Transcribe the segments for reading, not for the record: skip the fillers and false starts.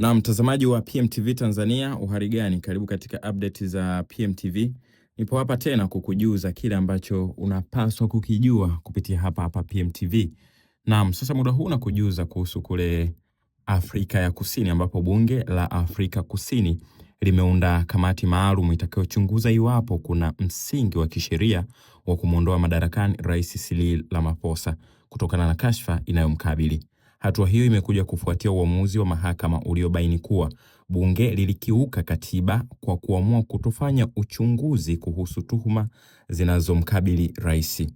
Na mtazamaji wa PMTV Tanzania, uhali gani? Karibu katika update za PMTV. Nipo hapa tena kukujuza kile ambacho unapaswa kukijua kupitia hapa PMTV. Naam, sasa muda huu nakujuza kuhusu kule Afrika ya Kusini, ambapo bunge la Afrika Kusini limeunda kamati maalum itakayochunguza iwapo kuna msingi wa kisheria wa kumuondoa madarakani Rais Cyril Ramaphosa kutokana na kashfa inayomkabili. Hatua hiyo imekuja kufuatia uamuzi wa mahakama uliobaini kuwa bunge lilikiuka katiba kwa kuamua kutofanya uchunguzi kuhusu tuhuma zinazomkabili rais.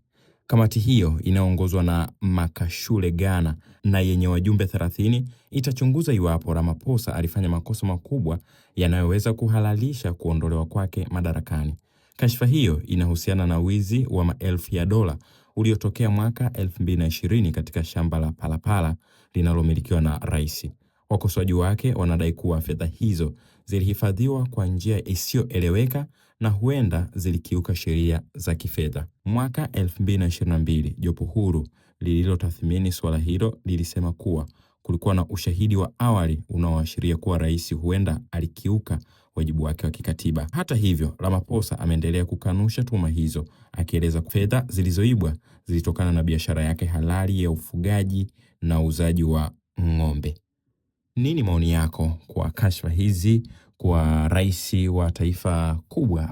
Kamati hiyo inaongozwa na Makashule Ghana na yenye wajumbe 30 itachunguza iwapo Ramaphosa alifanya makosa makubwa yanayoweza kuhalalisha kuondolewa kwake madarakani. Kashfa hiyo inahusiana na wizi wa maelfu ya dola uliotokea mwaka 2020 katika shamba la Palapala linalomilikiwa na rais. Wakosoaji wake wanadai kuwa fedha hizo zilihifadhiwa kwa njia isiyoeleweka na huenda zilikiuka sheria za kifedha. Mwaka 2022, jopo huru lililotathmini suala hilo lilisema kuwa kulikuwa na ushahidi wa awali unaoashiria kuwa rais huenda alikiuka wajibu wake wa kikatiba. Hata hivyo, Ramaphosa ameendelea kukanusha tuhuma hizo, akieleza fedha zilizoibwa zilitokana na biashara yake halali ya ufugaji na uuzaji wa ng'ombe. Nini maoni yako kwa kashfa hizi kwa rais wa taifa kubwa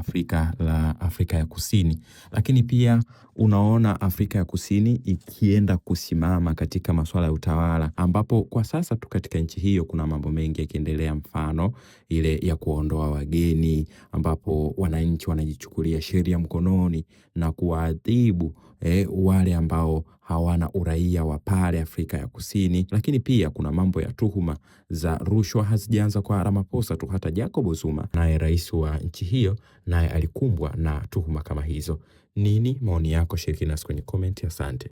Afrika ya Kusini? Lakini pia unaona Afrika ya Kusini ikienda kusimama katika masuala ya utawala, ambapo kwa sasa tu katika nchi hiyo kuna mambo mengi yakiendelea, mfano ile ya kuondoa wageni, ambapo wananchi wanajichukulia sheria mkononi na kuwaadhibu wale ambao hawana uraia wa pale Afrika ya Kusini. Lakini pia kuna mambo ya tuhuma za rushwa hazijaanza kwa Ramaphosa tu, hata Jacob Zuma naye rais wa nchi hiyo naye alikumbwa na tuhuma kama hizo. Nini maoni yako? Shiriki nasi kwenye comment. Asante.